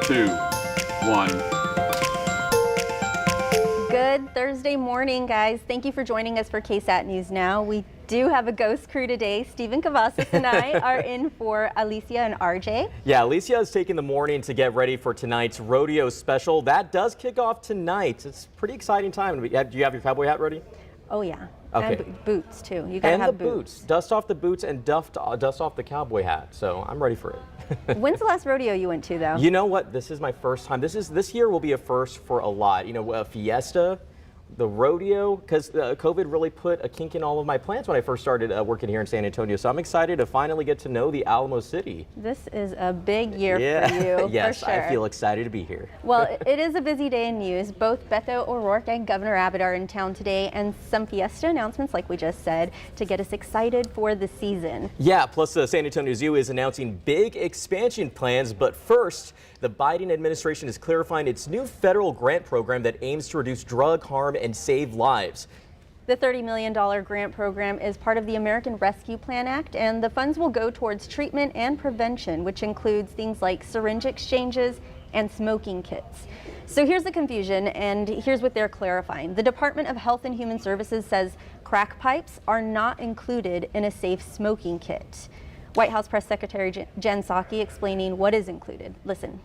2, 1. Good Thursday morning, guys. Thank you for joining us for KSAT News Now. We do have a ghost crew today. Stephen Cavazos and I are in for Alicia and RJ. Yeah, Alicia is taking the morning to get ready for tonight's rodeo special. That does kick off tonight. It's a pretty exciting time. Do you have your cowboy hat ready? Oh, yeah. Okay. And boots, too. You gotta have boots. Dust off the boots and dust off the cowboy hat. So I'm ready for it. When's the last rodeo you went to, though? You know what? This is my first time. This year will be a first for a lot. You know, Fiesta, the rodeo, because COVID really put a kink in all of my plans when I first started working here in San Antonio. So I'm excited to finally get to know the Alamo City. This is a big year for you, yes, for sure. I feel excited to be here. Well, it is a busy day in news. Both Beto O'Rouke and Governor Abbott are in town today, and some Fiesta announcements, like we just said, to get us excited for the season. Yeah, plus the San Antonio Zoo is announcing big expansion plans. But first, the Biden administration is clarifying its new federal grant program that aims to reduce drug harm and save lives. The $30 million grant program is part of the American Rescue Plan Act, and the funds will go towards treatment and prevention, which includes things like syringe exchanges and smoking kits. So here's the confusion, and here's what they're clarifying. The Department of Health and Human Services says crack pipes are not included in a safe smoking kit. White House Press Secretary Jen Psaki explaining what is included. Listen.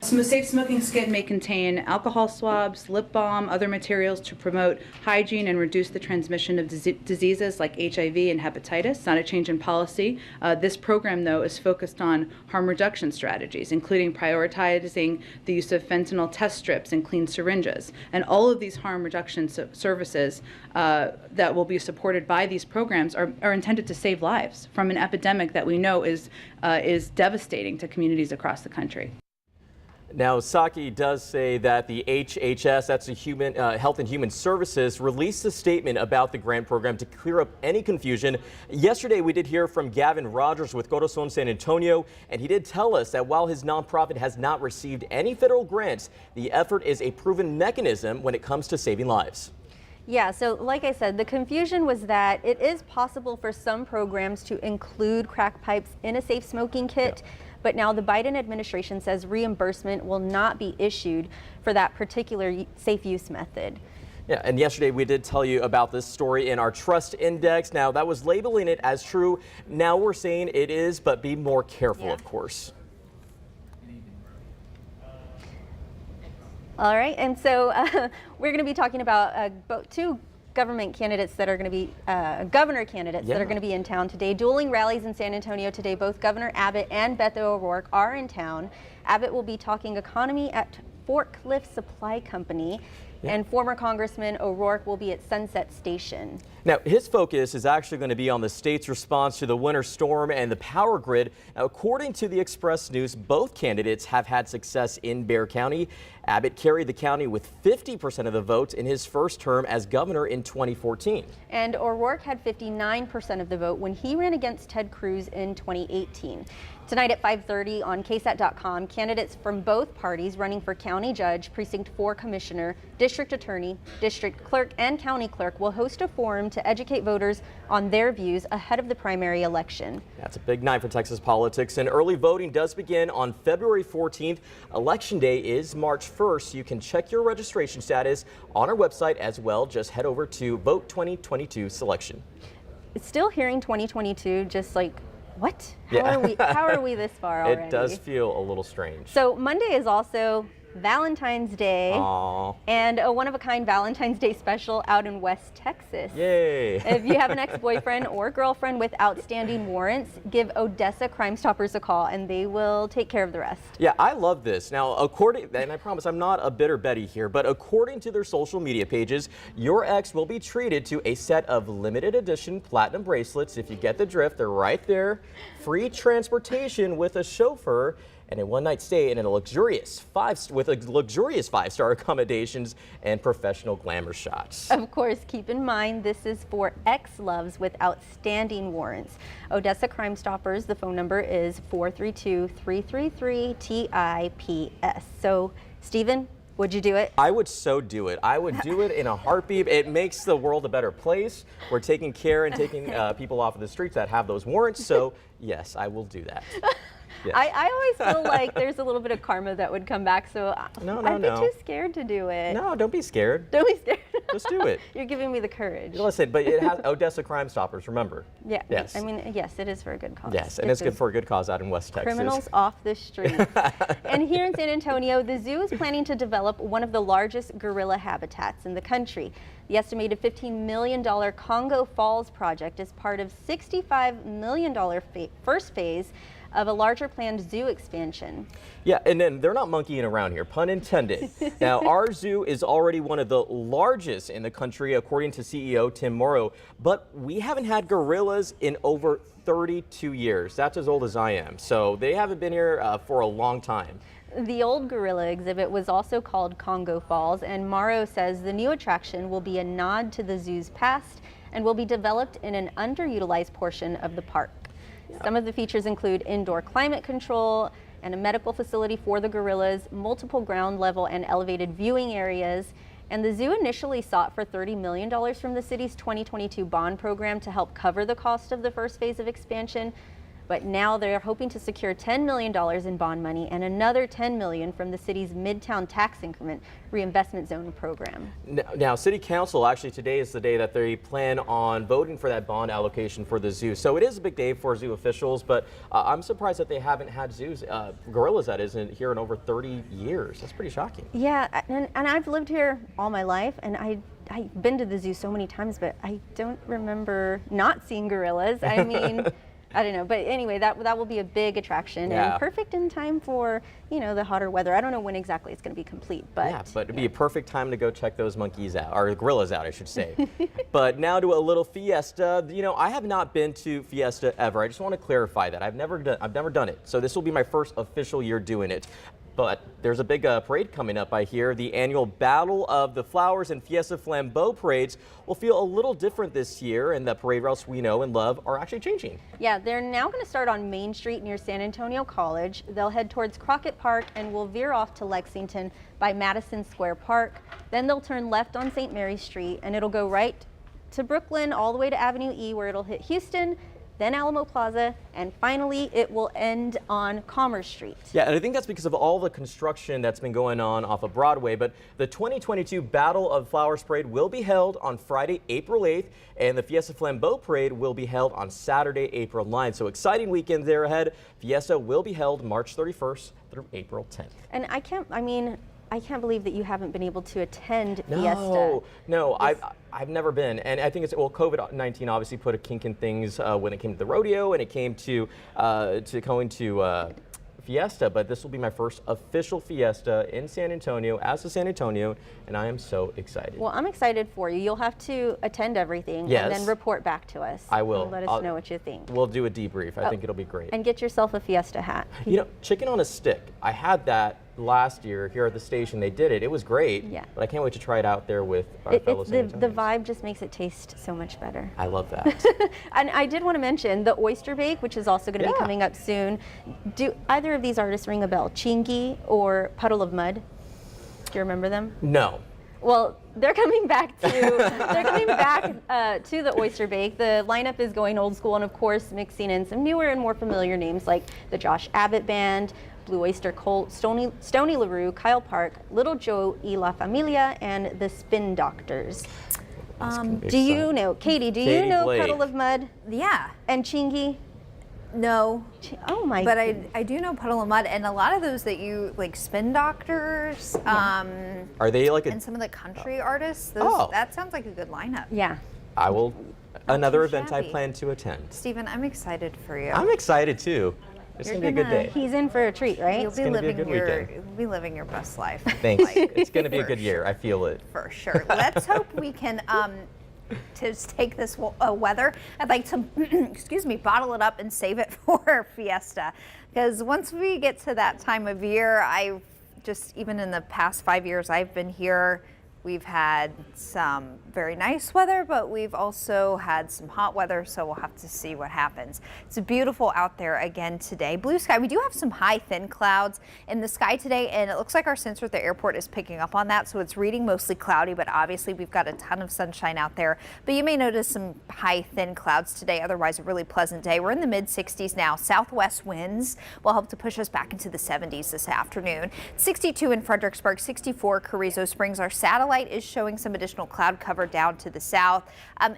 A safe smoking kit may contain alcohol swabs, lip balm, other materials to promote hygiene and reduce the transmission of diseases like HIV and hepatitis. Not a change in policy. This program, though, is focused on harm reduction strategies, including prioritizing the use of fentanyl test strips and clean syringes. And all of these harm reduction services that will be supported by these programs are intended to save lives from an epidemic that we know is devastating to communities across the country. Now, Psaki does say that the HHS, that's the Health and Human Services, released a statement about the grant program to clear up any confusion. Yesterday, we did hear from Gavin Rogers with Corazon San Antonio, and he did tell us that while his nonprofit has not received any federal grants, the effort is a proven mechanism when it comes to saving lives. Yeah, so like I said, the confusion was that it is possible for some programs to include crack pipes in a safe smoking kit. Yeah. But now the Biden administration says reimbursement will not be issued for that particular safe use method. Yeah, and yesterday we did tell you about this story in our trust index. Now that was labeling it as true. Now we're saying it is, but be more careful, of course. All right, and so we're going to be talking about two government candidates that are going to be governor candidates that are going to be in town today. Dueling rallies in San Antonio today. Both Governor Abbott and Beto O'Rouke are in town. Abbott will be talking economy at Forklift Supply Company. Yeah. And former Congressman O'Rouke will be at Sunset Station. Now, his focus is actually going to be on the state's response to the winter storm and the power grid. Now, according to the Express News, both candidates have had success in Bexar County. Abbott carried the county with 50% of the votes in his first term as governor in 2014. And O'Rouke had 59% of the vote when he ran against Ted Cruz in 2018. Tonight at 5:30 on KSAT.com, candidates from both parties running for county judge, precinct 4 commissioner, district attorney, district clerk, and county clerk will host a forum to educate voters on their views ahead of the primary election. That's a big night for Texas politics, and early voting does begin on February 14th. Election day is March 1st. You can check your registration status on our website as well. Just head over to Vote 2022 selection. It's still hearing 2022, just like, what? How are we this far already? It does feel a little strange. So Monday is also Valentine's Day. Aww. And a one-of-a-kind Valentine's Day special out in West Texas. Yay! If you have an ex-boyfriend or girlfriend with outstanding warrants, give Odessa Crime Stoppers a call and they will take care of the rest. Yeah, I love this. Now, and I promise I'm not a bitter Betty here, but according to their social media pages, your ex will be treated to a set of limited edition platinum bracelets. If you get the drift, they're right there. Free transportation with a chauffeur, and a one-night stay in a luxurious five-star accommodations and professional glamour shots. Of course, keep in mind this is for ex-loves with outstanding warrants. Odessa Crime Stoppers, the phone number is 432-333-TIPS. So, Stephen, would you do it? I would so do it. I would do it in a heartbeat. It makes the world a better place. We're taking care and taking people off of the streets that have those warrants. So, yes, I will do that. Yes. I always feel like there's a little bit of karma that would come back, so I'd be too scared to do it. No, don't be scared. Don't be scared. Just do it. You're giving me the courage. Listen, but it has Odessa Crime Stoppers, remember? Yeah. Yes. I mean, yes, it is for a good cause. Yes, and it's good for a good cause out in West Texas. Criminals off the streets. And here in San Antonio, the zoo is planning to develop one of the largest gorilla habitats in the country. The estimated $15 million Congo Falls project is part of $65 million first phase of a larger planned zoo expansion. Yeah, and then they're not monkeying around here, pun intended. Now, our zoo is already one of the largest in the country, according to CEO Tim Morrow, but we haven't had gorillas in over 32 years. That's as old as I am, so they haven't been here for a long time. The old gorilla exhibit was also called Congo Falls, and Morrow says the new attraction will be a nod to the zoo's past and will be developed in an underutilized portion of the park. Some of the features include indoor climate control and a medical facility for the gorillas, multiple ground level and elevated viewing areas. And the zoo initially sought for $30 million from the city's 2022 bond program to help cover the cost of the first phase of expansion. But now they're hoping to secure $10 million in bond money and another $10 million from the city's Midtown Tax Increment Reinvestment Zone program. Now, City Council, actually today is the day that they plan on voting for that bond allocation for the zoo. So it is a big day for zoo officials, but I'm surprised that they haven't had gorillas that isn't here in over 30 years. That's pretty shocking. Yeah, and I've lived here all my life, and I've been to the zoo so many times, but I don't remember not seeing gorillas. I mean, I don't know, but anyway, that will be a big attraction and perfect in time for, you know, the hotter weather. I don't know when exactly it's going to be complete, but yeah, but it'd be a perfect time to go check those monkeys out, or gorillas out, I should say. But now to a little Fiesta. You know, I have not been to Fiesta ever. I just want to clarify that I've never done it. So this will be my first official year doing it. But there's a big parade coming up, I hear. The annual Battle of the Flowers and Fiesta Flambeau parades will feel a little different this year, and the parade routes we know and love are actually changing. Yeah, they're now going to start on Main Street near San Antonio College. They'll head towards Crockett Park and will veer off to Lexington by Madison Square Park. Then they'll turn left on St. Mary Street, and it'll go right to Brooklyn all the way to Avenue E, where it'll hit Houston, then Alamo Plaza, and finally it will end on Commerce Street. Yeah, and I think that's because of all the construction that's been going on off of Broadway, but the 2022 Battle of Flowers Parade will be held on Friday, April 8th, and the Fiesta Flambeau Parade will be held on Saturday, April 9th. So exciting weekend there ahead. Fiesta will be held March 31st through April 10th. And I can't believe that you haven't been able to attend Fiesta. No, I've never been, and I think it's, well, COVID-19 obviously put a kink in things when it came to the rodeo and it came to going to Fiesta, but this will be my first official Fiesta in San Antonio as a San Antonio, and I am so excited. Well, I'm excited for you. You'll have to attend everything and then report back to us. I will. And let us know what you think. We'll do a debrief. I think it'll be great. And get yourself a Fiesta hat. You know, chicken on a stick. I had that last year here at the station. They did it. It was great. Yeah. But I can't wait to try it out there with our fellow San Antonians. The vibe just makes it taste so much better. I love that. And I did want to mention the Oyster Bake, which is also going to be coming up soon. Do either of these artists ring a bell? Chingy or Puddle of Mud? Do you remember them? No. Well, they're coming back to to the Oyster Bake. The lineup is going old school, and of course mixing in some newer and more familiar names like the Josh Abbott Band, Blue Oyster Cult, Stony LaRue, Kyle Park, Little Joe y La Familia, and the Spin Doctors. Do you know, Katie, do you know Blake. Puddle of Mud? Yeah. And Chingy? No. Oh my. But I do know Puddle of Mud, and a lot of those that you, like Spin Doctors, Are they like and some of the country artists, those, that sounds like a good lineup. Yeah. I will, another event I shabby. plan to attend. Stephen, I'm excited for you. I'm excited too. It's going to be a good day. He's in for a treat, right? You'll be gonna be a living good weekend. you'll be living your best life. Thanks. Like, It's going to be a for good year. I feel it. For sure. Let's hope we can to take this weather. I'd like to, excuse me, bottle it up and save it for Fiesta. Because once we get to that time of year, I just, even in the past 5 years I've been here, We've had some very nice weather, but we've also had some hot weather, so we'll have to see what happens. It's beautiful out there again today. Blue sky. We do have some high, thin clouds in the sky today, and it looks like our sensor at the airport is picking up on that, so it's reading mostly cloudy, but obviously we've got a ton of sunshine out there. But you may notice some high, thin clouds today. Otherwise, a really pleasant day. We're in the mid-60s now. Southwest winds will help to push us back into the 70s this afternoon. 62 in Fredericksburg, 64 Carrizo Springs. Our satellite is showing some additional cloud cover down to the south.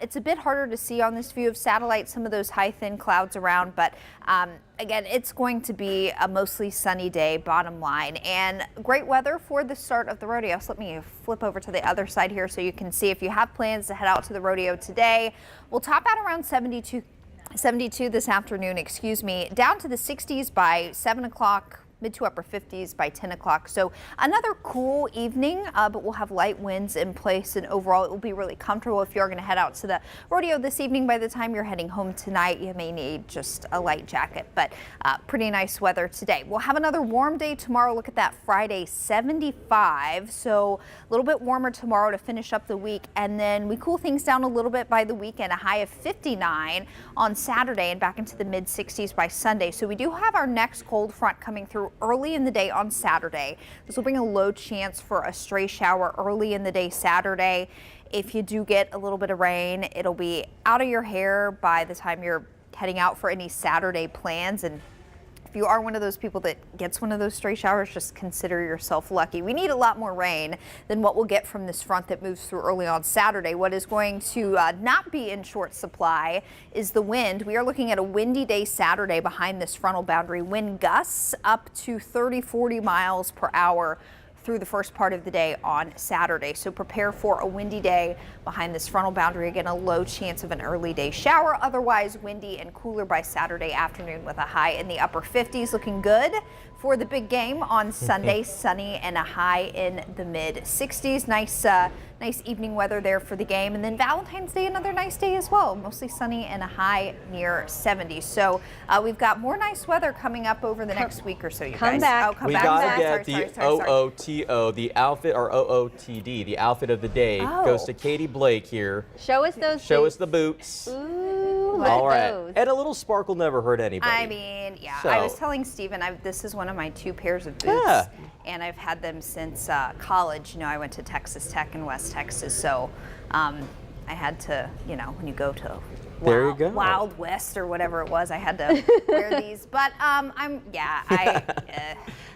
It's a bit harder to see on this view of satellite, some of those high, thin clouds around, but again, it's going to be a mostly sunny day, bottom line, and great weather for the start of the rodeo. So let me flip over to the other side here so you can see if you have plans to head out to the rodeo today. We'll top out around 72 this afternoon, down to the 60s by 7 o'clock. Mid to upper 50s by 10 o'clock. So another cool evening, but we'll have light winds in place, and overall it will be really comfortable if you're going to head out to the rodeo this evening. By the time you're heading home tonight, you may need just a light jacket, but pretty nice weather today. We'll have another warm day tomorrow. Look at that, Friday, 75. So a little bit warmer tomorrow to finish up the week, and then we cool things down a little bit by the weekend, a high of 59 on Saturday and back into the mid 60s by Sunday. So we do have our next cold front coming through early in the day on Saturday. This will bring a low chance for a stray shower early in the day Saturday. If you do get a little bit of rain, it'll be out of your hair by the time you're heading out for any Saturday plans. And if you are one of those people that gets one of those stray showers, just consider yourself lucky. We need a lot more rain than what we'll get from this front that moves through early on Saturday. What is going to not be in short supply is the wind. We are looking at a windy day Saturday behind this frontal boundary. Wind gusts up to 30-40 miles per hour through the first part of the day on Saturday. So prepare for a windy day behind this frontal boundary. Again, a low chance of an early day shower. Otherwise, windy and cooler by Saturday afternoon with a high in the upper 50s. Looking good for the big game on Sunday. Sunny and a high in the mid 60s. Nice evening weather there for the game. And then Valentine's Day, another nice day as well. Mostly sunny and a high near 70. So we've got more nice weather coming up over the next week or so, you guys. Back. We gotta get the OOTO, the outfit, or OOTD, the outfit of the day, goes to Katie Blake here. Show us those Show boots. us the boots. Ooh, all right. those. And a little sparkle never hurt anybody. I mean, yeah. So. I was telling Stephen, this is one of my 2 pairs of boots. Yeah. And I've had them since college. You know, I went to Texas Tech in West Texas, so I had to, you know, when you go to There you go. Wild West or whatever it was, I had to wear these. But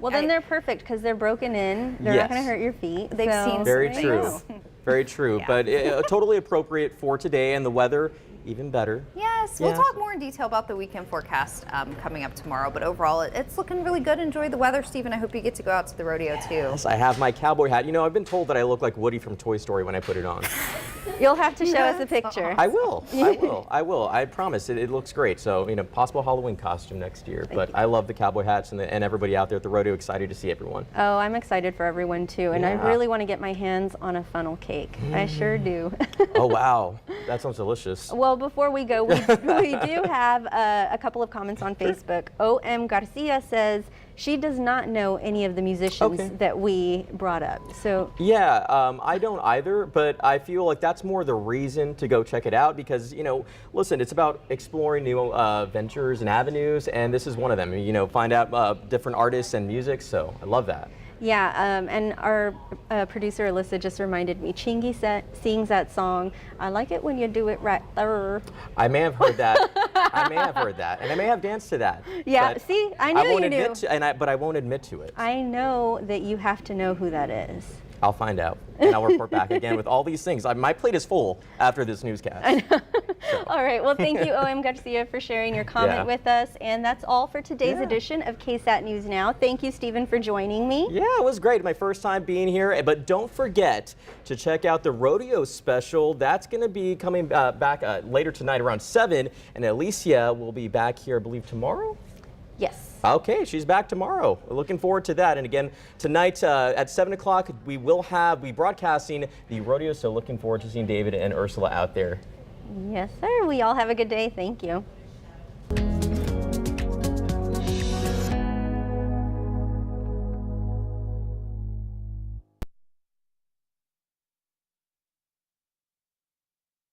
Well, then they're perfect because they're broken in. They're Yes. not going to hurt your feet. They've seen Very some true. things. Very true. Yeah. But totally appropriate for today, and the weather even better. Yes, we'll talk more in detail about the weekend forecast coming up tomorrow. But overall, it's looking really good. Enjoy the weather, Stephen. I hope you get to go out to the rodeo too. Yes, I have my cowboy hat. You know, I've been told that I look like Woody from Toy Story when I put it on. You'll have to show us a picture. I will. I will. I promise. It looks great. So, you know, possible Halloween costume next year. But I love the cowboy hats and everybody out there at the rodeo. Excited to see everyone. Oh, I'm excited for everyone too. And I Yeah. really want to get my hands on a funnel cake. I sure do. Oh, wow. That sounds delicious. Well, before we go, we do have a couple of comments on Facebook. O.M. Garcia says she does not know any of the musicians that we brought up. So Yeah, I don't either, but I feel like that's more the reason to go check it out because, you know, listen, it's about exploring new ventures and avenues, and this is one of them. You know, find out different artists and music, so I love that. yeah, and our producer Alyssa just reminded me, Chingy sings that song, I like it when you do it right there. I may have heard that. I may have heard that, and I may have danced to that. Yeah, but see, I knew won't you knew. but I won't admit to it. I know that you have to know who that is. I'll find out, and I'll report back again with all these things. My plate is full after this newscast. All right, well, thank you, O.M. Garcia, for sharing your comment with us. And that's all for today's edition of KSAT News Now. Thank you, Stephen, for joining me. Yeah, it was great. My first time being here. But don't forget to check out the rodeo special. That's going to be coming back later tonight around 7. And Alicia will be back here, I believe, tomorrow? Yes. Okay, she's back tomorrow. We're looking forward to that. And again, tonight at 7 o'clock, we will be broadcasting the rodeo. So looking forward to seeing David and Ursula out there. Yes, sir. We all have a good day. Thank you.